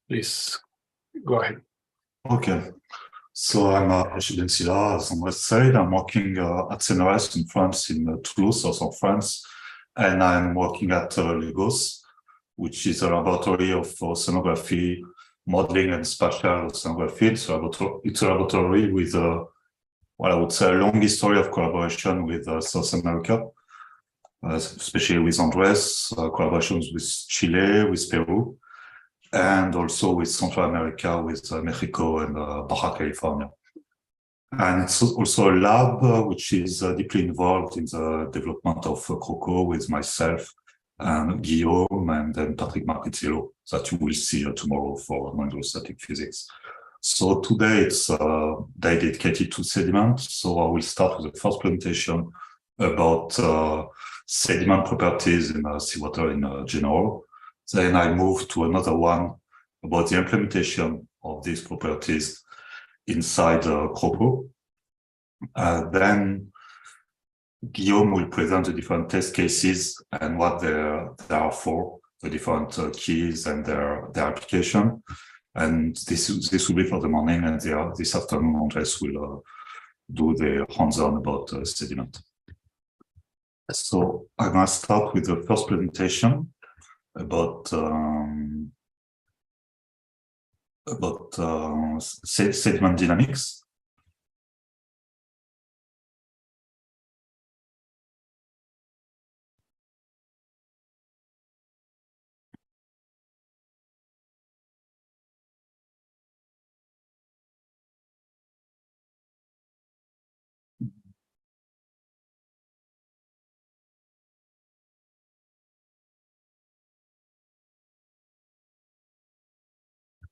Please go ahead. Okay. So I'm Rachid, as André said. I'm working at CNRS in France, in Toulouse, south of France, and I'm working at Lagos, which is a laboratory of oceanography, modeling, and spatial oceanography. It's a laboratory with, what I would say, a long history of collaboration with South America, especially with Andres, collaborations with Chile, with Peru, and also with Central America, with Mexico and Baja California. And it's also a lab which is deeply involved in the development of CROCO with myself and Guillaume and then Patrick Marquitillo that you will see tomorrow for non-hydrostatic physics. So today it's dedicated to sediment. So I will start with the first presentation about sediment properties in seawater in general. Then I move to another one about the implementation of these properties inside CROCO. Then Guillaume will present the different test cases and what they are for, the different keys and their application. And this will be for the morning, and this afternoon Andres will do the hands-on about sediment. So I'm going to start with the first presentation about sediment dynamics.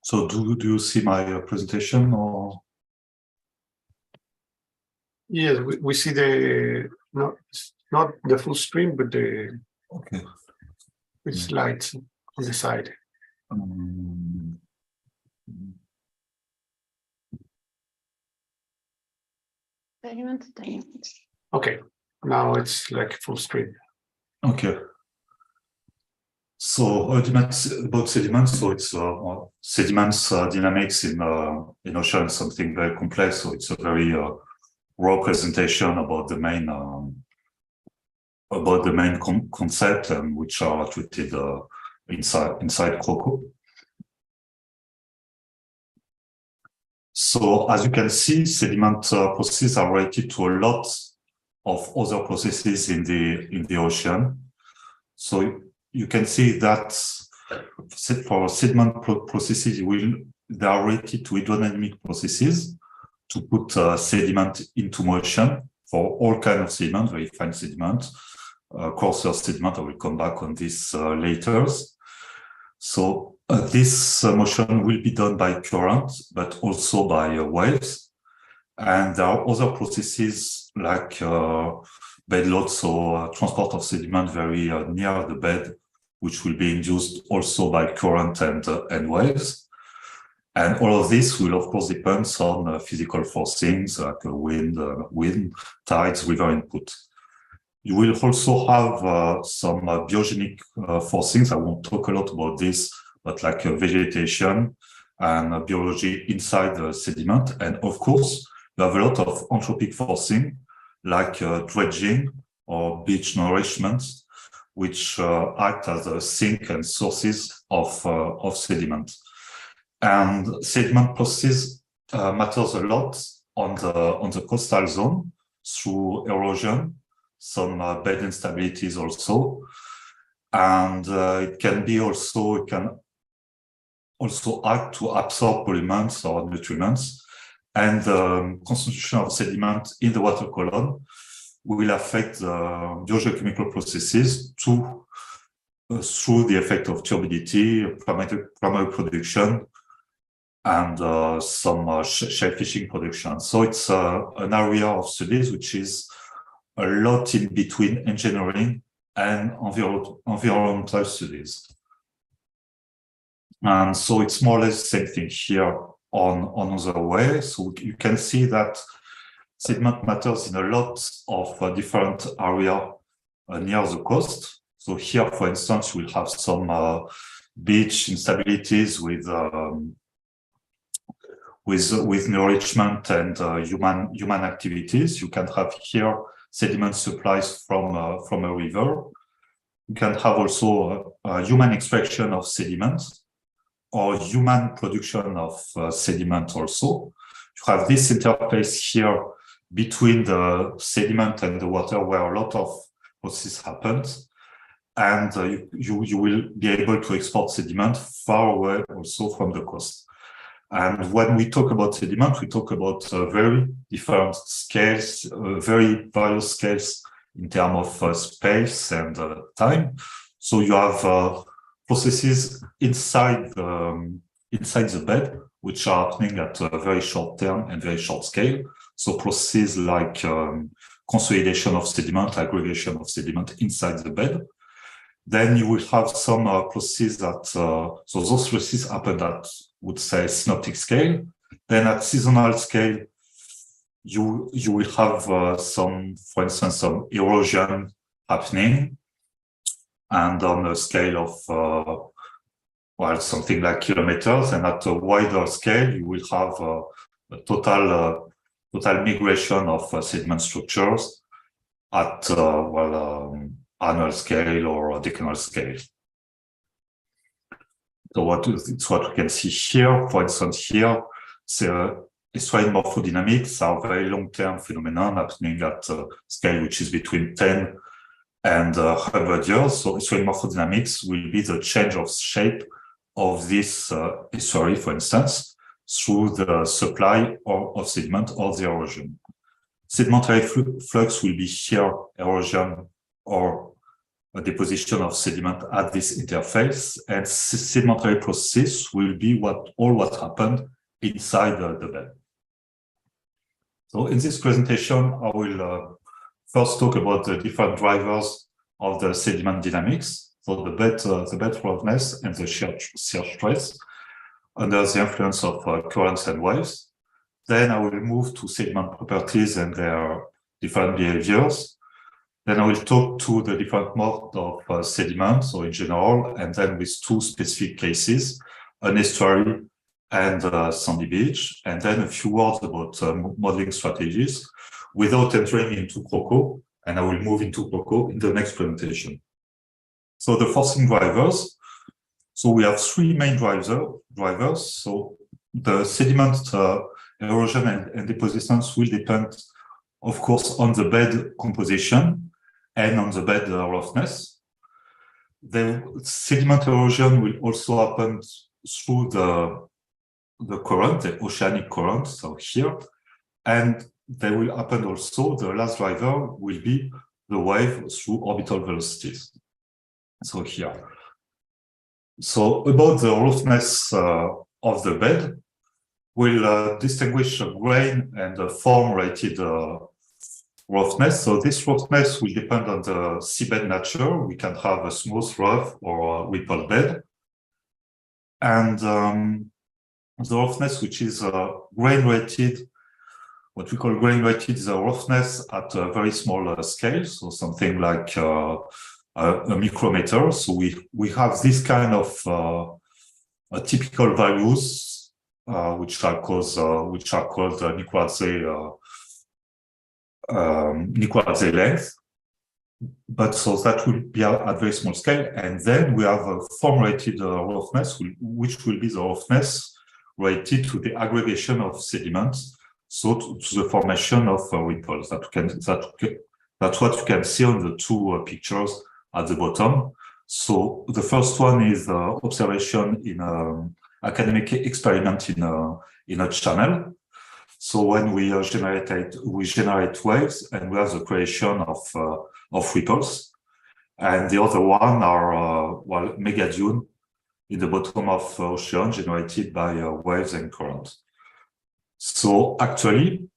So do you see my presentation or? Yes, we see the not the full screen, but the slides on the side. Okay, now it's like full screen. Okay. So about sediments, so it's sediments dynamics in ocean, something very complex. So it's a very raw presentation about the main concept and which are treated inside CROCO. So as you can see, sediment processes are related to a lot of other processes in the ocean. So you can see that for sediment processes, they are related to hydrodynamic processes to put sediment into motion for all kinds of sediment, very fine sediment, coarser sediment. I will come back on this later. So this motion will be done by current, but also by waves. And there are other processes like bed load, so transport of sediment very near the bed, which will be induced also by current and waves. And all of this will, of course, depend on physical forcings like wind, tides, river input. You will also have some biogenic forcings. I won't talk a lot about this, but like vegetation and biology inside the sediment. And of course, you have a lot of anthropic forcing, like dredging or beach nourishment, which act as a sink and sources of sediment. And sediment processes matters a lot on the coastal zone through erosion, some bed instabilities also, and it can also act to absorb polymers or nutrients. And the concentration of sediment in the water column will affect the biogeochemical processes through the effect of turbidity, primary production, and some shellfishing production. So it's an area of studies which is a lot in between engineering and environmental studies. And so it's more or less the same thing here on another way. So you can see that sediment matters in a lot of different areas near the coast. So here, for instance, we'll have some beach instabilities with nourishment and human activities. You can have here sediment supplies from a river. You can have also human extraction of sediment or human production of sediment also. You have this interface here between the sediment and the water where a lot of processes happens. And you will be able to export sediment far away also from the coast. And when we talk about sediment, we talk about very different scales, very various scales in terms of space and time. So you have processes inside the bed, which are happening at a very short term and very short scale. So processes like consolidation of sediment, aggregation of sediment inside the bed. Then you will have some processes that, so those processes happen at, would say, synoptic scale. Then at seasonal scale, you will have some, for instance, some erosion happening. And on a scale of, well, something like kilometers. And at a wider scale, you will have a total migration of sediment structures at, annual scale or decanal scale. So it's what we can see here. For instance, here, estuarine morphodynamics are very long-term phenomenon happening at a scale which is between 10 and 100 years. So estuarine morphodynamics will be the change of shape of this estuary, for instance, through the supply of sediment or the erosion. Sedimentary flux will be here erosion or a deposition of sediment at this interface, and sedimentary process will be what happened inside the bed. So in this presentation, I will first talk about the different drivers of the sediment dynamics, so the bed roughness and the shear stress under the influence of currents and waves. Then I will move to sediment properties and their different behaviors. Then I will talk to the different modes of sediment, so in general, and then with two specific cases, an estuary and a sandy beach, and then a few words about modeling strategies without entering into CROCO, and I will move into CROCO in the next presentation. So the forcing drivers, so we have three main drivers. So the sediment erosion and depositions will depend, of course, on the bed composition and on the bed roughness. The sediment erosion will also happen through the current, the oceanic current, so here, and they will happen also, the last driver will be the wave through orbital velocities. So here. So about the roughness of the bed, we'll distinguish a grain and a form rated roughness. So this roughness will depend on the seabed nature. We can have a smooth, rough, or a ripple bed. And the roughness, which is grain rated, what we call grain rated, is a roughness at a very small scale, so something like a micrometer. So we have this kind of typical values, which are called Nicoise length. But so that will be at very small scale, and then we have a form rated roughness, which will be the roughness related to the aggregation of sediments, so to the formation of ripples. That's what you can see on the two pictures at the bottom. So the first one is observation in an academic experiment in a channel. So when we generate waves, and we have the creation of ripples, and the other one are mega dune in the bottom of ocean generated by waves and current. So actually,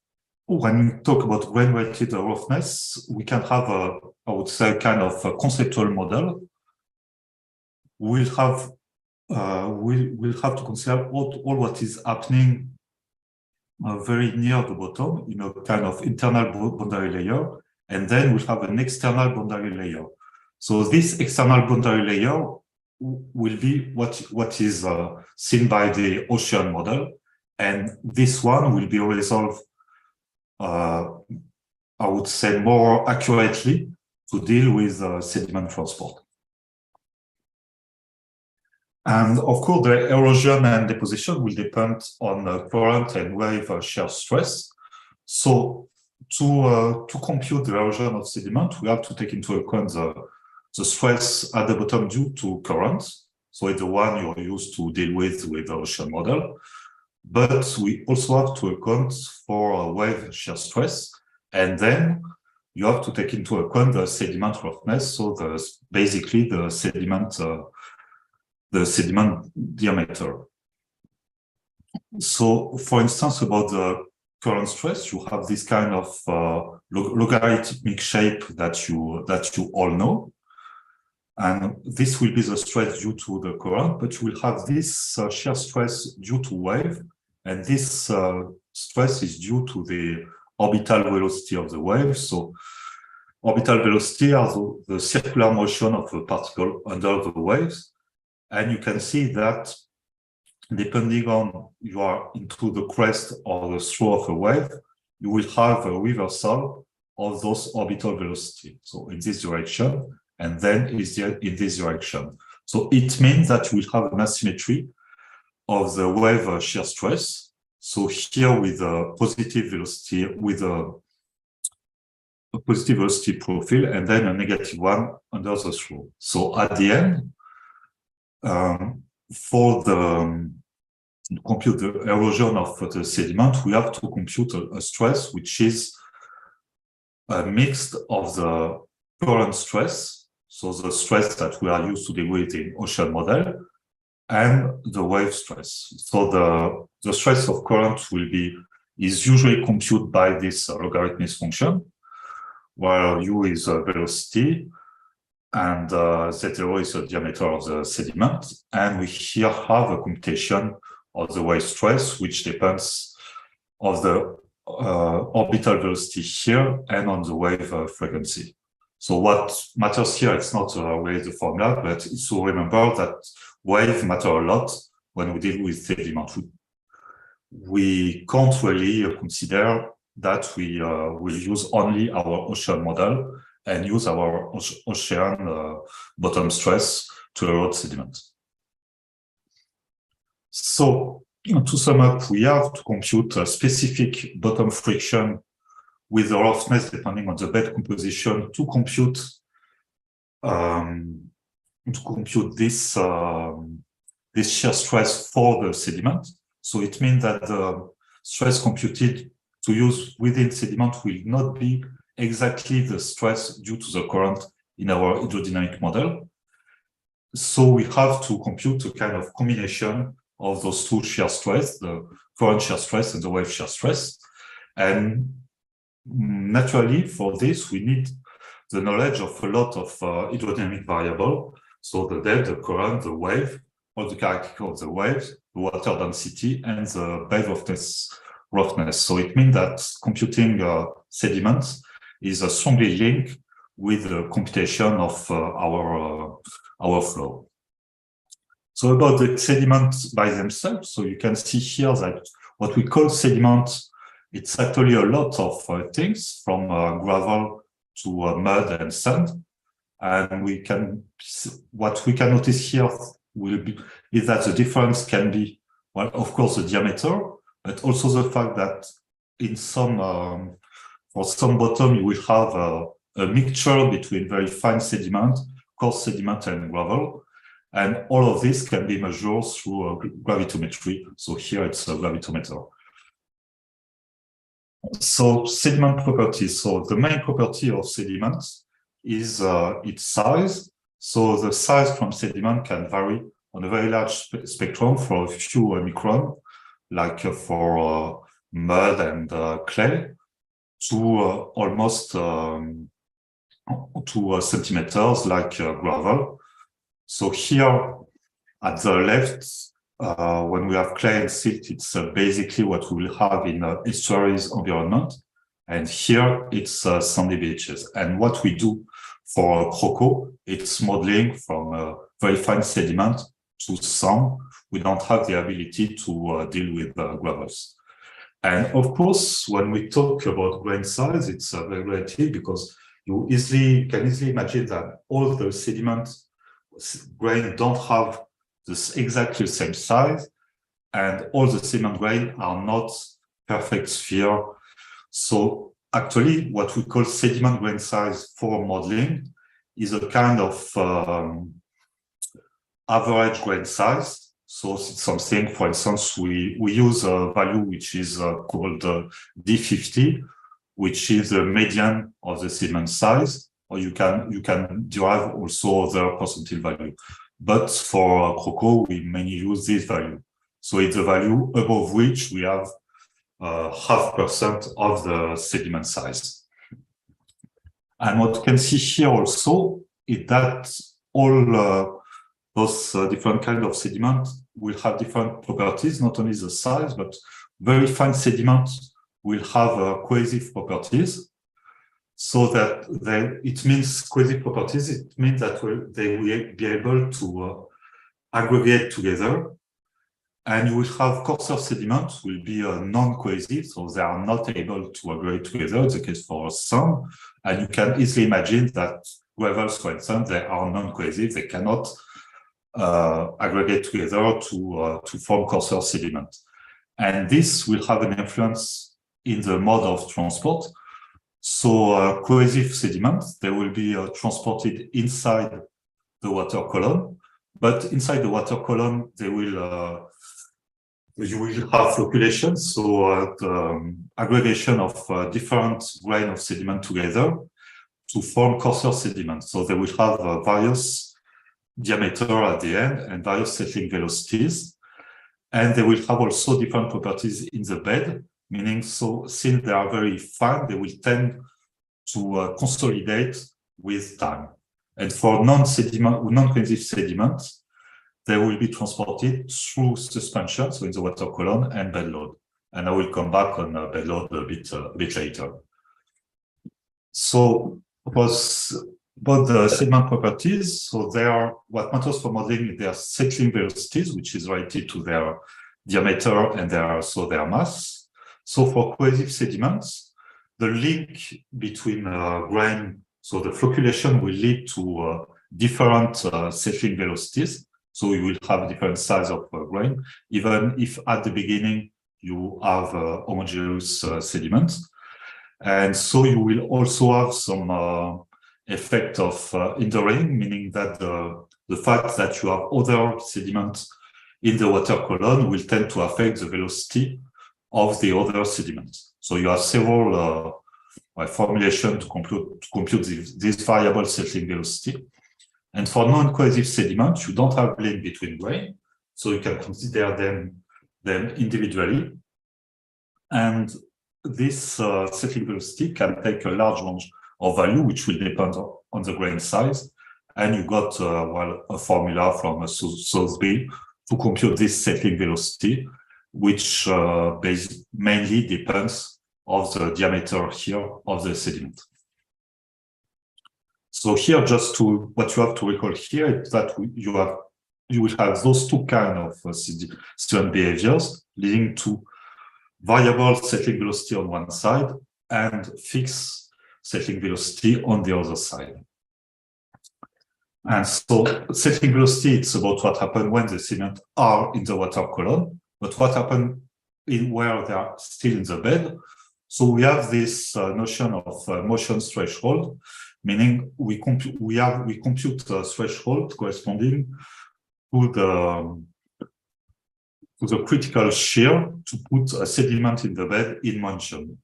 when we talk about grain-rated roughness, we can have I would say, kind of a conceptual model. We'll have to consider all what is happening very near the bottom in a kind of internal boundary layer, and then we'll have an external boundary layer. So this external boundary layer will be what is seen by the ocean model, and this one will be resolved, I would say, more accurately to deal with sediment transport. And of course, the erosion and deposition will depend on current and wave shear stress. So to compute the erosion of sediment, we have to take into account the stress at the bottom due to current. So it's the one you're used to deal with the ocean model. But we also have to account for wave shear stress. And then you have to take into account the sediment roughness. So basically the sediment diameter. So for instance, about the current stress, you have this kind of logarithmic shape that you all know. And this will be the stress due to the current, but you will have this shear stress due to wave. And this stress is due to the orbital velocity of the wave. So orbital velocity are the circular motion of a particle under the waves. And you can see that depending on you are into the crest or the throat of a wave, you will have a reversal of those orbital velocity. So in this direction, and then is in this direction. So it means that you will have an asymmetry of the wave shear stress. So here with a positive velocity, with a positive velocity profile, and then a negative one under the throat. So at the end, for the compute the erosion of the sediment, we have to compute a stress which is a mix of the current stress, so the stress that we are used to deal with in ocean model, and the wave stress. So the stress of current is usually computed by this logarithmic function, where u is velocity, and z0 is the diameter of the sediment. And we here have a computation of the wave stress, which depends on the orbital velocity here and on the wave frequency. So what matters here, it's not really the formula, but it's to remember that wave matter a lot when we deal with sediment. We can't really consider that we will use only our ocean model and use our ocean bottom stress to erode sediment. So to sum up, we have to compute a specific bottom friction with the roughness depending on the bed composition to compute this this shear stress for the sediment. So it means that the stress computed to use within sediment will not be exactly the stress due to the current in our hydrodynamic model. So we have to compute a kind of combination of those two shear stress, the current shear stress and the wave shear stress. And naturally, for this, we need the knowledge of a lot of hydrodynamic variables. So the depth, the current, the wave, all the characteristics of the waves, the water density, and the bed roughness. So it means that computing sediments is strongly linked with the computation of our flow. So about the sediments by themselves, so you can see here that what we call sediment, it's actually a lot of things from gravel to mud and sand. And what we can notice here is that the difference can be, well, of course, the diameter, but also the fact that in for some bottom, you will have a mixture between very fine sediment, coarse sediment, and gravel. And all of this can be measured through gravitometry. So here it's a gravitometer. So sediment properties. So the main property of sediment is its size. So the size from sediment can vary on a very large spectrum for a few micron, like for mud and clay, to almost 2 centimeters like gravel. So here at the left, when we have clay and silt, it's basically what we will have in estuaries environment. And here it's sandy beaches. And what we do for CROCO, it's modeling from very fine sediment to some, we don't have the ability to deal with gravels. And of course, when we talk about grain size, it's very relative because you can easily imagine that all the sediment grain don't have this exactly the same size, and all the sediment grain are not perfect sphere. So actually, what we call sediment grain size for modeling is a kind of average grain size. So it's something, for instance, we use a value which is called D50, which is the median of the sediment size, or you can derive also other percentile value. But for CROCO, we mainly use this value. So it's a value above which we have 0.5% of the sediment size. And what you can see here also is that all those different kinds of sediment will have different properties, not only the size, but very fine sediment will have cohesive properties. So that it means cohesive properties, it means that they will be able to aggregate together. And you will have coarser sediments will be non-cohesive, so they are not able to aggregate together. It's the case for some. And you can easily imagine that gravels, for instance, they are non-cohesive. They cannot aggregate together to form coarser sediment. And this will have an influence in the mode of transport. So cohesive sediments, they will be transported inside the water column, but inside the water column, they will you will have flocculation, so the aggregation of different grains of sediment together to form coarser sediment. So they will have various diameter at the end and various settling velocities. And they will have also different properties in the bed, meaning so since they are very fine, they will tend to consolidate with time. And for non-cohesive sediments, they will be transported through suspension, so in the water column and bed load. And I will come back on bed load a bit later. So about the sediment properties, so they are what matters for modeling their settling velocities, which is related to their diameter and their mass. So for cohesive sediments, the link between grain, so the flocculation will lead to different settling velocities. So you will have different size of grain, even if at the beginning you have homogeneous sediments. And so you will also have some effect of hindering, meaning that the fact that you have other sediments in the water column will tend to affect the velocity of the other sediments. So you have several formulations to compute this variable settling velocity. And for non-cohesive sediments, you don't have link between grain, so you can consider them individually. And this settling velocity can take a large range of value, which will depend on the grain size. And you got a formula from Sotheby to compute this settling velocity, which mainly depends on the diameter here of the sediment. So here, what you have to recall here is that you will have those two kinds of sediment behaviors leading to variable settling velocity on one side and fixed settling velocity on the other side. And so settling velocity, it's about what happens when the sediments are in the water column, but what happens where they are still in the bed. So we have this notion of motion threshold, meaning we compute a threshold corresponding to the critical shear to put a sediment in the bed in motion,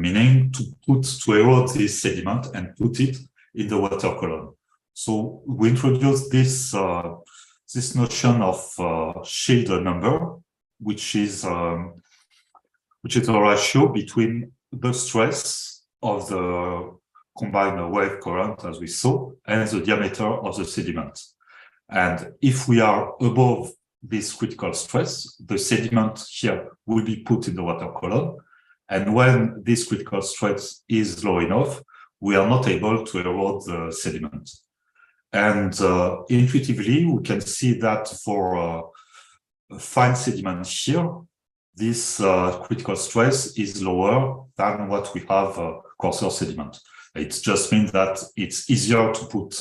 meaning to erode this sediment and put it in the water column. So we introduce this notion of shield number, which is a ratio between the stress of the combined wave current, as we saw, and the diameter of the sediment. And if we are above this critical stress, the sediment here will be put in the water column. And when this critical stress is low enough, we are not able to erode the sediment. And intuitively, we can see that for fine sediment here, this critical stress is lower than what we have coarser sediment. It just means that it's easier to put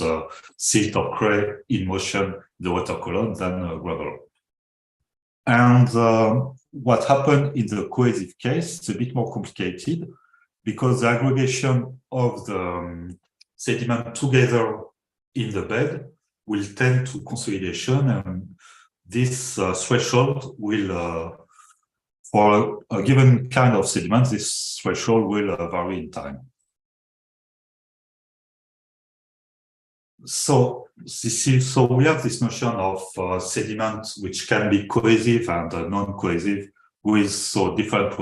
silt or clay in motion in the water column than gravel. And what happened in the cohesive case is a bit more complicated because the aggregation of the sediment together in the bed will tend to consolidation, and this threshold will, for a given kind of sediment, this threshold will vary in time. So we have this notion of sediment which can be cohesive and non-cohesive with different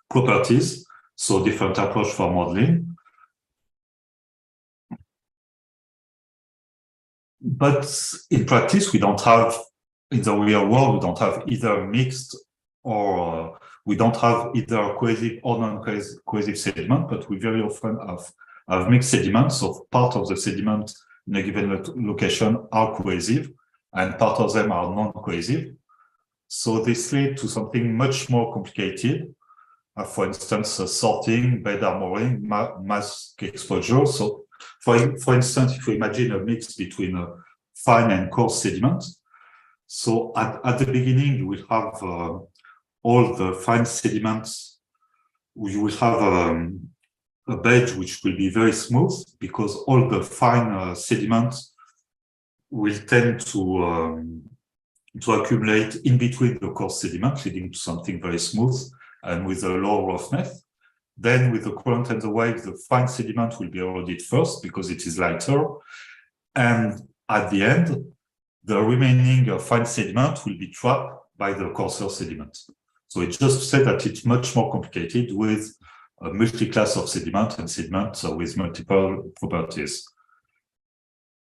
properties, so different approach for modeling. But in practice, we don't have, in the real world, we don't have either mixed or we don't have either cohesive or non-cohesive sediment, but we very often have mixed sediments. So part of the sediment in a given location are cohesive and part of them are non-cohesive. So this leads to something much more complicated. For instance, sorting, bed armoring, mass exposure. So for instance, if we imagine a mix between fine and coarse sediment, so at the beginning, you will have all the fine sediments. You will have a bed which will be very smooth because all the fine sediments will tend to accumulate in between the coarse sediment, leading to something very smooth and with a low roughness. Then with the current and the wave, the fine sediment will be eroded first because it is lighter. And at the end, the remaining fine sediment will be trapped by the coarser sediment. So it just said that it's much more complicated with a multi-class of sediment and sediment with multiple properties.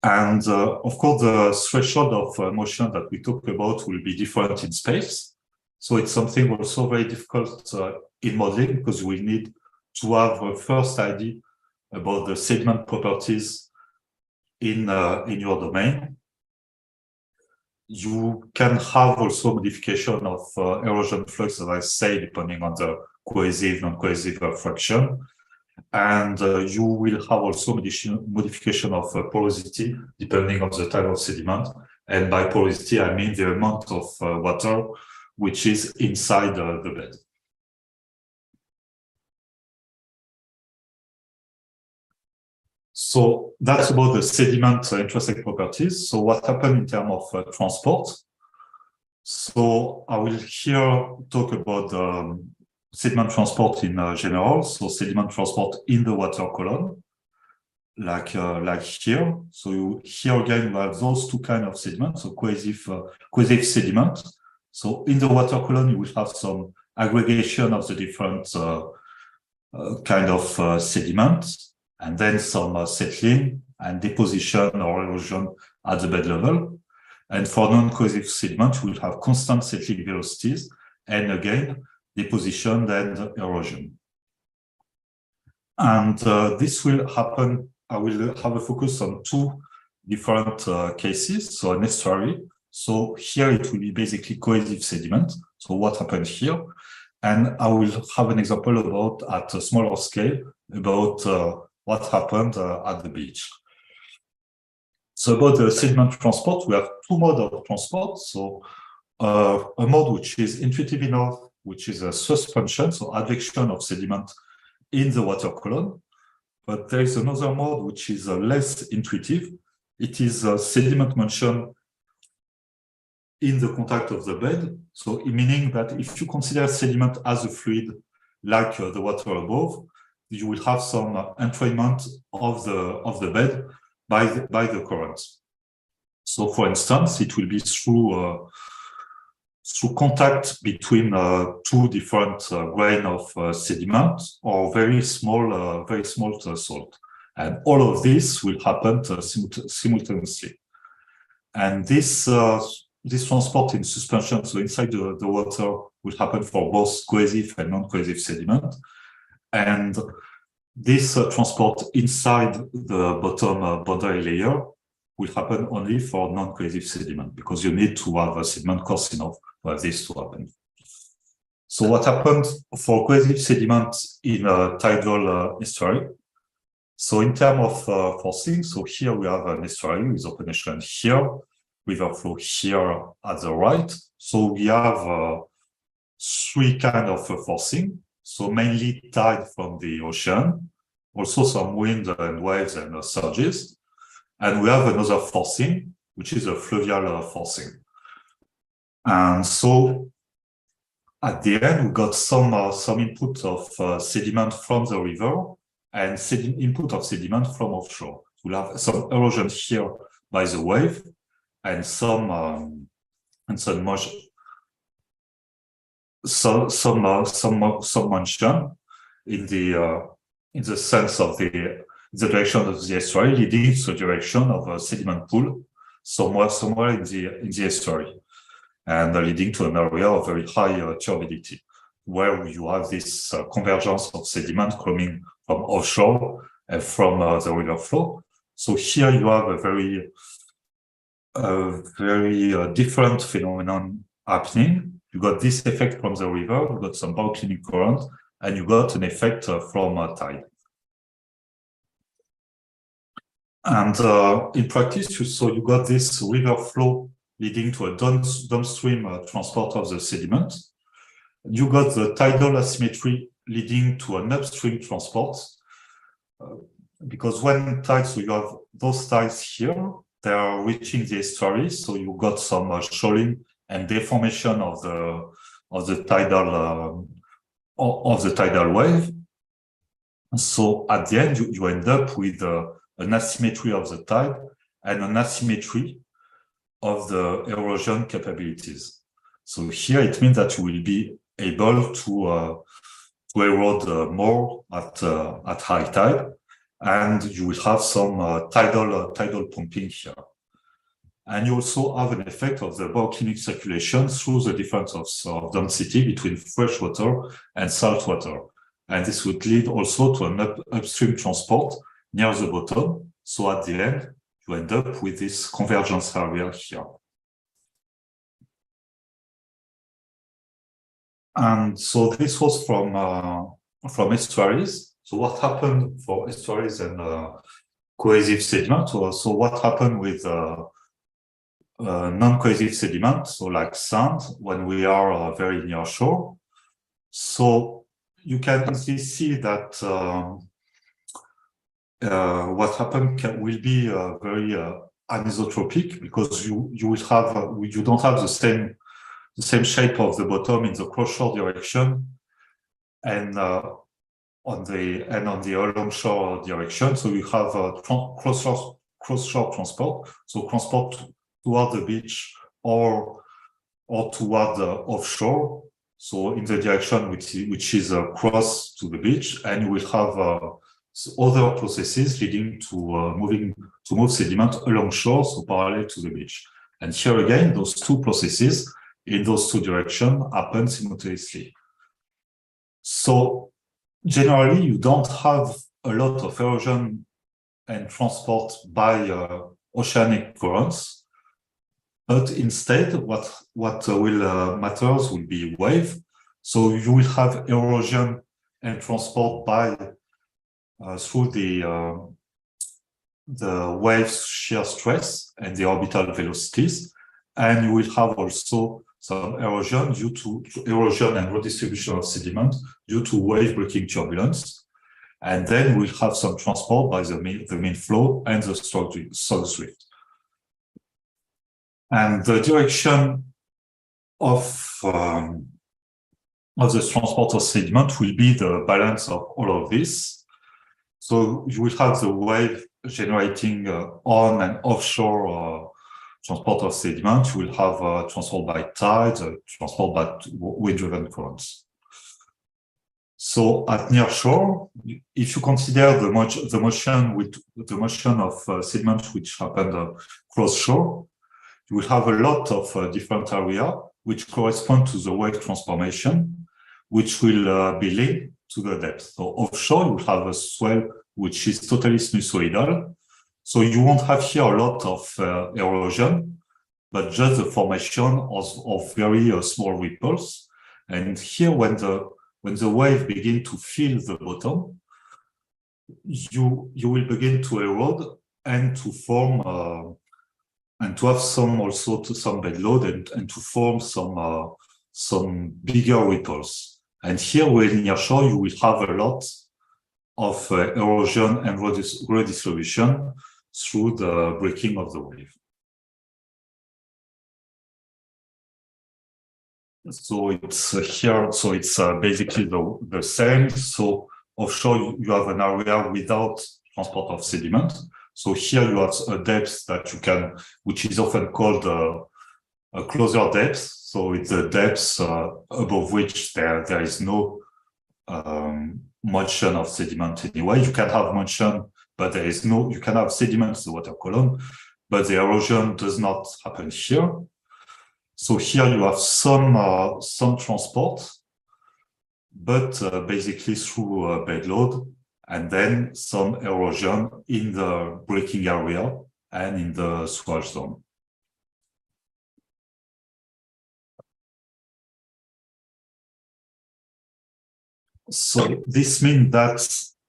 And of course, the threshold of motion that we talk about will be different in space. So it's something also very difficult in modeling because we need to have a first idea about the sediment properties in your domain. You can have also modification of erosion flux, as I say, depending on the cohesive, non-cohesive fraction. And you will have also modification of porosity, depending on the type of sediment. And by porosity, I mean the amount of water which is inside the bed. So that's about the sediment intrinsic properties. So what happened in terms of transport? So I will here talk about sediment transport in general. So sediment transport in the water column, like here. So here again, we have those two kinds of sediments, so cohesive sediment. So in the water column, you will have some aggregation of the different kind of sediments, and then some settling and deposition or erosion at the bed level. And for non-cohesive sediment, we will have constant settling velocities, and again, deposition and erosion. And this will happen, I will have a focus on two different cases, so an estuary. So here it will be basically cohesive sediment. So what happened here? And I will have an example about, at a smaller scale, about what happened at the beach. So about the sediment transport, we have two modes of transport. So a mode which is intuitive enough, which is a suspension, so advection of sediment in the water column. But there is another mode which is less intuitive. It is sediment motion in the contact of the bed. So meaning that if you consider sediment as a fluid, like the water above, you will have some entrainment of the bed by the current. So for instance, it will be through contact between two different grains of sediment or very small salt. And all of this will happen simultaneously. And this transport in suspension, so inside the water, will happen for both cohesive and non-cohesive sediment. And this transport inside the bottom boundary layer will happen only for non-cohesive sediment, because you need to have a sediment coarse enough for this to happen. So what happened for cohesive sediment in a tidal estuary? So in terms of forcing, so here we have an estuary with open ocean here, river flow here at the right. So we have three kinds of forcing. So mainly tide from the ocean, also some wind and waves and surges. And we have another forcing, which is a fluvial forcing. And so at the end, we got some input of sediment from the river and input of sediment from offshore. We'll have some erosion here by the wave and some motion. Some motion in the sense of the direction of the estuary leading to the direction of a sediment pool somewhere in the estuary, and leading to an area of very high turbidity, where you have this convergence of sediment coming from offshore and from the river flow. So here you have a very different phenomenon happening. You got this effect from the river, you got some bioclinic current, and you got an effect from tide. And in practice, you got this river flow leading to a downstream transport of the sediment. You got the tidal asymmetry leading to an upstream transport. Because when tides, so you have those tides here, they are reaching the estuary, so you got some shoaling and deformation of the tidal wave. So at the end, you end up with an asymmetry of the tide and an asymmetry of the erosion capabilities. So here it means that you will be able to erode more at high tide, and you will have some tidal pumping here. And you also have an effect of the bioclinic circulation through the difference of density between fresh water and salt water. And this would lead also to an upstream transport near the bottom. So at the end, you end up with this convergence area here. And so this was from estuaries. So what happened for estuaries and cohesive sediment? So what happened with non-cohesive sediment, so like sand, when we are very near shore? So you can easily see that what happened will be very anisotropic, because you don't have the same shape of the bottom in the cross-shore direction and on the alongshore direction. So you have cross-shore transport, so transport toward the beach or toward the offshore, so in the direction which is cross to the beach, and you will have other processes leading to move sediment along shore, so parallel to the beach. And here again, those two processes in those two directions happen simultaneously. So generally, you don't have a lot of erosion and transport by oceanic currents, but instead, what will matters will be wave. So you will have erosion and transport by through the waves shear stress and the orbital velocities, and you will have also some erosion due to erosion and redistribution of sediment due to wave breaking turbulence. And then we'll have some transport by the mean flow and the stock drift. And the direction of the transport of sediment will be the balance of all of this. So you will have the wave generating on and offshore transport of sediment. You will have transport by tides, transport by wind-driven currents. So at near shore, if you consider the motion of sediment which happened cross shore, you will have a lot of different areas which correspond to the wave transformation, which will be linked to the depth. So offshore, you will have a swell which is totally sinusoidal. So you won't have here a lot of erosion, but just the formation of very small ripples. And here, when the wave begin to fill the bottom, you will begin to erode and to form and to have some bed load and to form some bigger ripples. And here, where in nearshore, you will have a lot of erosion and redistribution through the breaking of the wave. So it's here, so it's basically the same. So offshore, you have an area without transport of sediment. So here you have a depth that you can, which is often called a closer depth. So it's a depth above which there is no motion of sediment anyway. You can have motion, but there is no, you can have sediment in the water column, but the erosion does not happen here. So here you have some transport, but basically through bed load, and then some erosion in the breaking area and in the swell zone. So this means that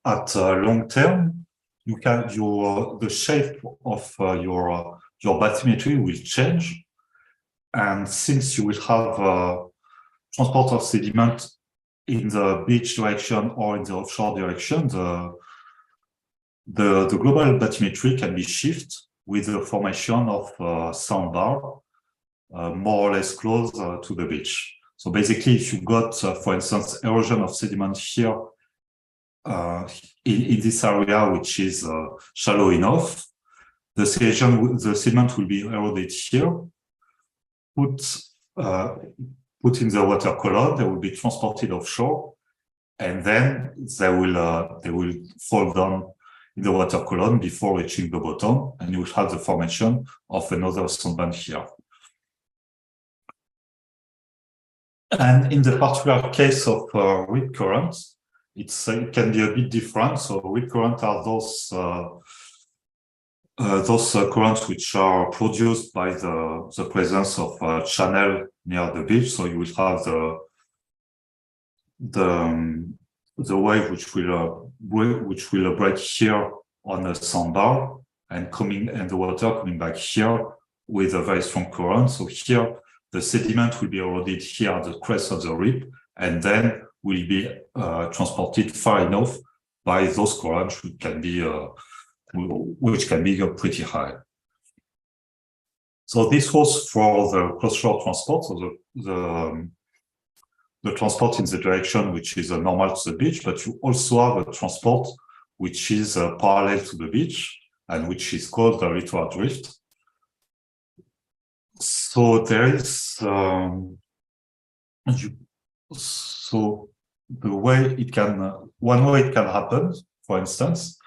at long term, you can the shape of your bathymetry will change, and since you will have transport of sediment in the beach direction or in the offshore direction, the global bathymetry can be shifted with the formation of sandbar more or less close to the beach. So basically, if you got, for instance, erosion of sediment here in this area, which is shallow enough, the sediment will be eroded here, put in the water column, they will be transported offshore, and then they will fall down in the water column before reaching the bottom, and you will have the formation of another sandbank here. And in the particular case of rip currents, it can be a bit different. So rip currents are those currents which are produced by the presence of a channel near the beach. So you will have the wave which will break here on a sandbar and the water coming back here with a very strong current. So here the sediment will be eroded here at the crest of the rip, and then will be transported far enough by those currents which can be pretty high. So this was for the cross-shore transport, so the transport in the direction which is normal to the beach, but you also have a transport which is parallel to the beach and which is called the littoral drift. So there is so the way it can one way it can happen, for instance,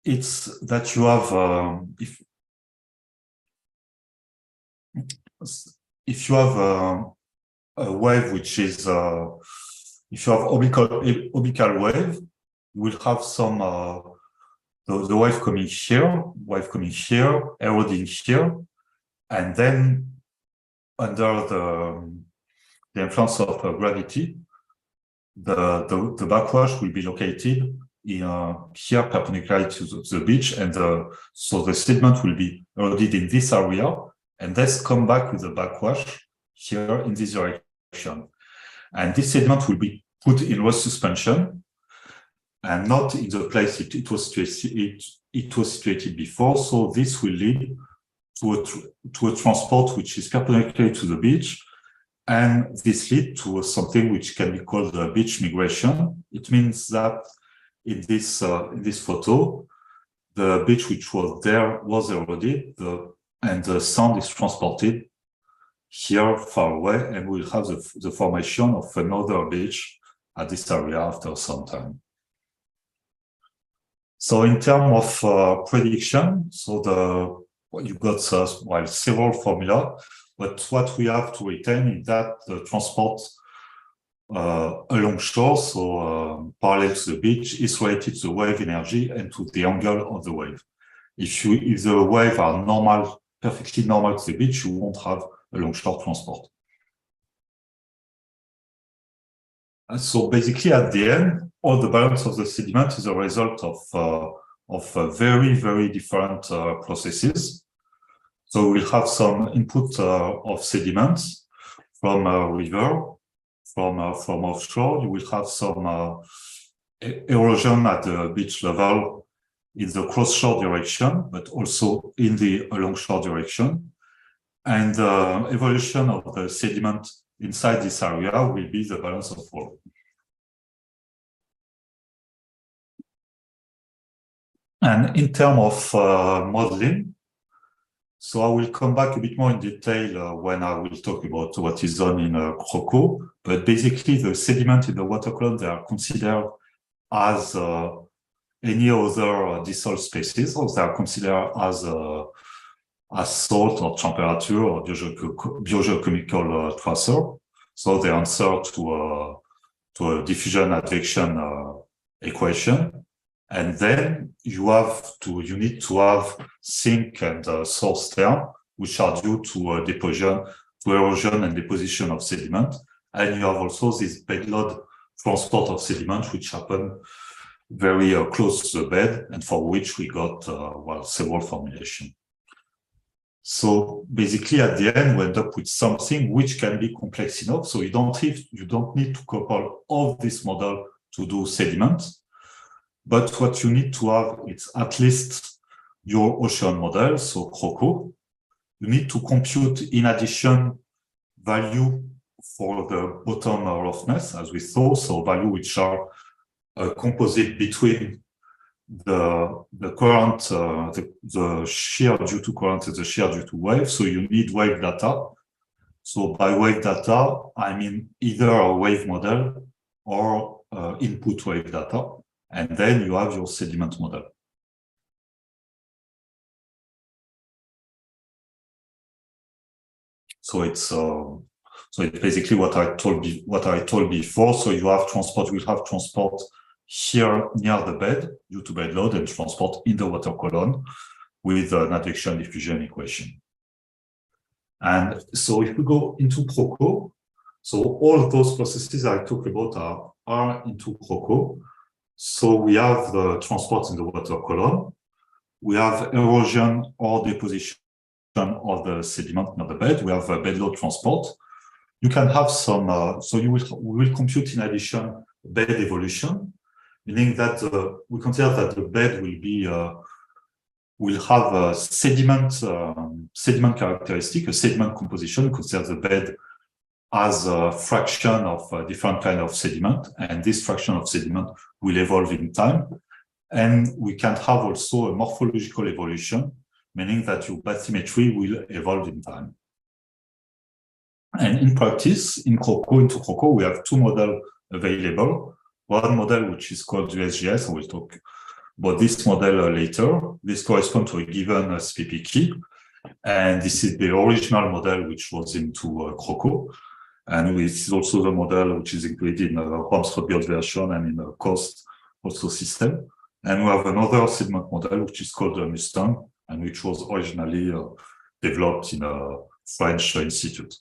it's that you have if you have a wave which is if you have oblique wave, you will have some the wave coming here, eroding here, and then under the influence of gravity, the backwash will be located in here perpendicular to the beach, and so the sediment will be eroded in this area, and thus come back with the backwash here in this direction. And this sediment will be put in rest suspension and not in the place it was situated before. So this will lead to a transport which is perpendicular to the beach, and this leads to something which can be called beach migration. It means that in this photo, the beach which was there was eroded, and the sand is transported here far away, and we'll have the formation of another beach at this area after some time. So in terms of prediction, so you've got several formula, but what we have to retain is that the transport alongshore, so parallel to the beach, is related to the wave energy and to the angle of the wave. If the waves are normal, perfectly normal to the beach, you won't have alongshore transport. And so basically, at the end, all the balance of the sediment is a result of very, very different processes. So we'll have some input of sediments from a river, from offshore. You will have some erosion at the beach level in the cross-shore direction, but also in the alongshore direction. And the evolution of the sediment inside this area will be the balance of all. And in terms of modeling, so I will come back a bit more in detail when I will talk about what is done in CROCO, but basically the sediment in the water column, they are considered as any other dissolved species, or they are considered as salt or temperature or biogeochemical tracer. So they answer to a diffusion advection equation. And then you need to have sink and source term, which are due to erosion and deposition of sediment. And you have also this bed load transport of sediment, which happen very close to the bed, and for which we got several formulations. So basically, at the end, we end up with something which can be complex enough. So you don't need to couple all this model to do sediment. But what you need to have is at least your ocean model, so CROCO. You need to compute in addition value for the bottom roughness, as we saw, so value which are a composite between the current, the shear due to current and the shear due to wave. So you need wave data. So by wave data, I mean either a wave model or input wave data. And then you have your sediment model. So it's basically what I told before. So you have transport. We'll have transport here near the bed due to bed load, and transport in the water column with an advection diffusion equation. And so if we go into CROCO, so all those processes I talked about are into CROCO. So we have the transport in the water column. We have erosion or deposition of the sediment near the bed. We have a bed load transport. You can have some, so we will compute in addition bed evolution, meaning that we consider that the bed will have a sediment characteristic, a sediment composition. Consider the bed as a fraction of different kind of sediment, and this fraction of sediment will evolve in time. And we can have also a morphological evolution, meaning that your bathymetry will evolve in time. And in practice, into CROCO, we have two models available. One model, which is called USGS, and we'll talk about this model later. This corresponds to a given SPP key. And this is the original model, which was into CROCO. And this is also the model which is included in the Ramsrod version and in the COAST also system. And we have another sediment model, which is called Mustang, and which was originally developed in a French institute.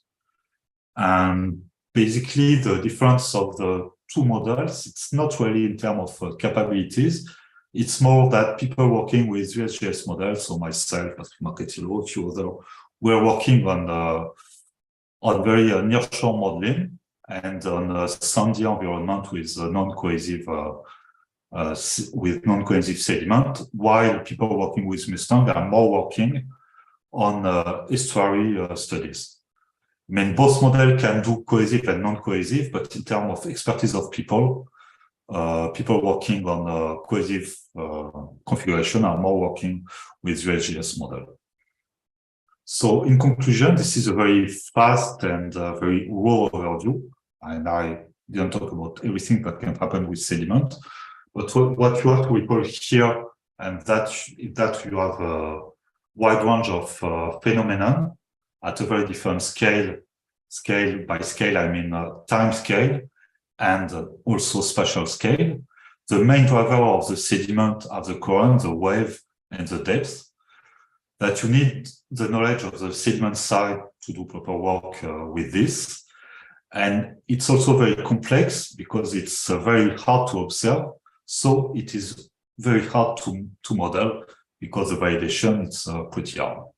And basically, the difference of the two models, it's not really in terms of capabilities. It's more that people working with USGS models, so myself, Patrick Marquetillo, a few others, we're working on very nearshore modeling and on a sandy environment with non-cohesive sediment, while people working with Mustang are more working on estuary studies. I mean, both models can do cohesive and non-cohesive, but in terms of expertise of people working on cohesive configuration are more working with USGS model. So in conclusion, this is a very fast and very raw overview, and I didn't talk about everything that can happen with sediment. But what you have to recall here, and that you have a wide range of phenomenon at a very different scale. Scale by scale, I mean time scale. and also spatial scale. The main driver of the sediment are the current, the wave, and the depth. That you need the knowledge of the sediment side to do proper work with this. And it's also very complex because it's very hard to observe. So it is very hard to model because the validation is pretty hard.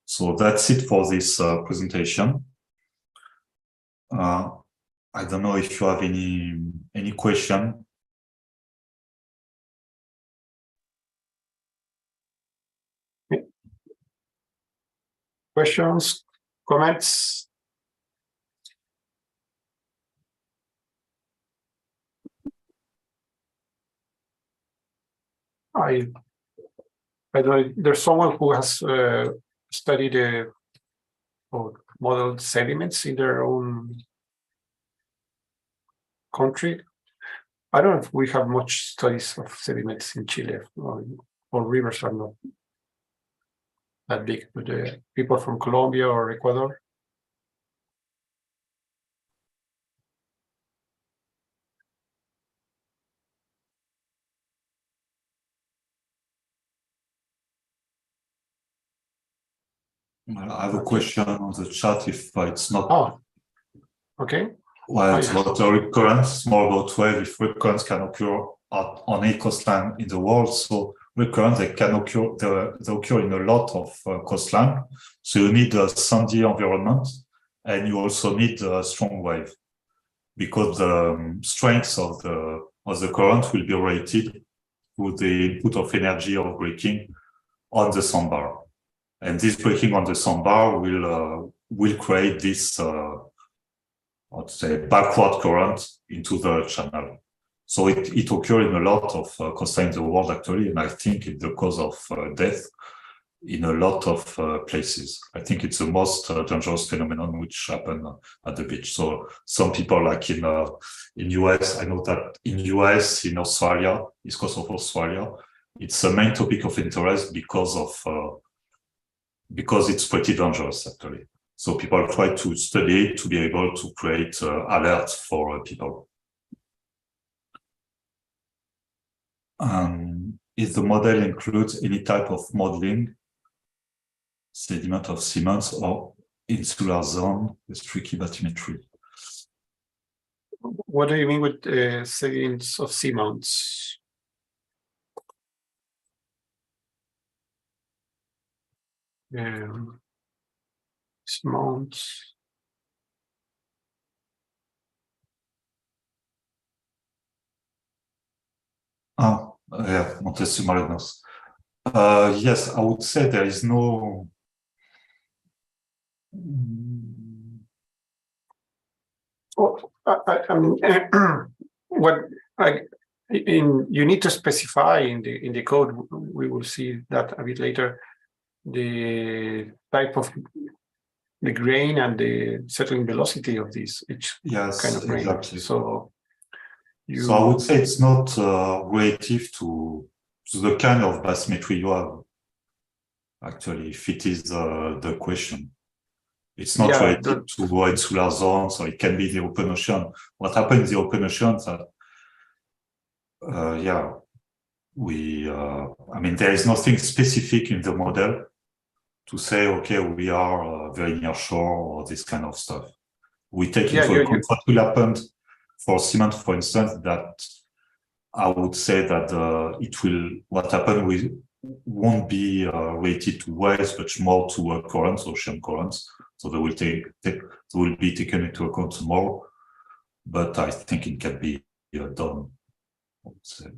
So that's it for this presentation. I don't know if you have any question. Questions, comments? I don't know, there's someone who has studied or modeled sediments in their own country. I don't know if we have much studies of sediments in Chile, or rivers are not that big, but people from Colombia or Ecuador. I have a question on the chat if it's not. Oh, okay. Well, it's about the recurrence, more about wave, if recurrence can occur on any coastline in the world. So recurrence, they can occur, they occur in a lot of coastline. So you need a sandy environment, and you also need a strong wave, because the strength of the current will be rated with the input of energy of breaking on the sandbar. And this breaking on the sandbar will create this let's say backward current into the channel. So it occurs in a lot of coastline in the world actually, and I think it's the cause of death in a lot of places. I think it's the most dangerous phenomenon which happen at the beach. So some people like in US, I know that in US, in Australia, East Coast of Australia, it's a main topic of interest because it's pretty dangerous actually. So people try to study it to be able to create alerts for people. If the model includes any type of modeling, sediment of cements or insular zone with tricky bathymetry. What do you mean with sediments of seamounts? Seamounts. Yeah, Montesumarinos. Yes, I would say there is no. Well, I mean, you need to specify in the code. We will see that a bit later. The type of the grain and the settling velocity of each kind of grain. Exactly. So I would say it's not relative to the kind of bathymetry you have. Actually, if it is the question, it's not related to insular zones, or it can be the open ocean. What happens in the open ocean that, I mean, there is nothing specific in the model to say, okay, we are very near shore or this kind of stuff. We take into account what will happen for cement, for instance, that I would say that what happened won't be related to waves, but more to currents, ocean currents. So they will be taken into account more, but I think it can be done. I would say.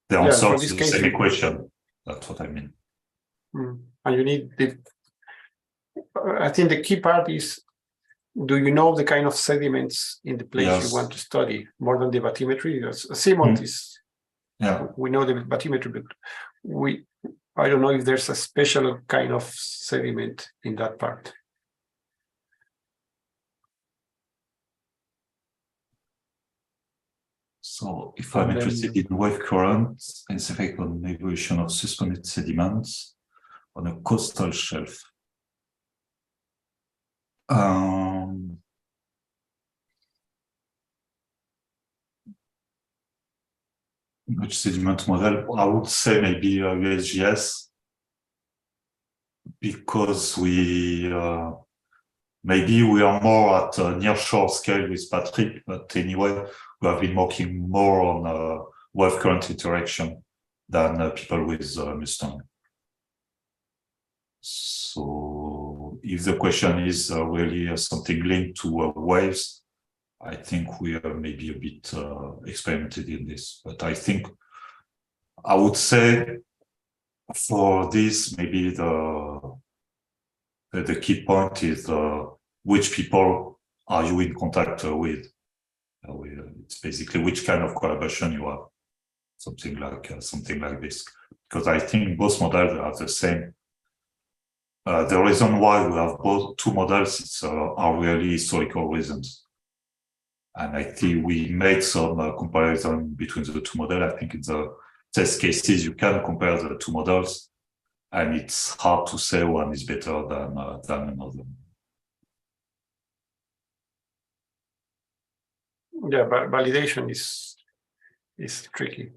The answer to the same equation. That's what I mean. And you need I think the key part is, do you know the kind of sediments in the place you want to study more than the bathymetry? Sediment is, we know the bathymetry, but I don't know if there's a special kind of sediment in that part. So if I'm interested in wave currents and effect on the evolution of suspended sediments on a coastal shelf. Which sediment model? I would say maybe USGS, because maybe we are more at nearshore scale with Patrick, but anyway, we have been working more on wave current interaction than people with Mustang. So if the question is really something linked to waves, I think we are maybe a bit experimented in this. But I think I would say for this, maybe the key point is which people are you in contact with? It's basically which kind of collaboration you have, something like this. Because I think both models are the same. The reason why we have both two models are really historical reasons. And I think we made some comparison between the two models. I think in the test cases, you can compare the two models, and it's hard to say one is better than another. Yeah, but validation is tricky.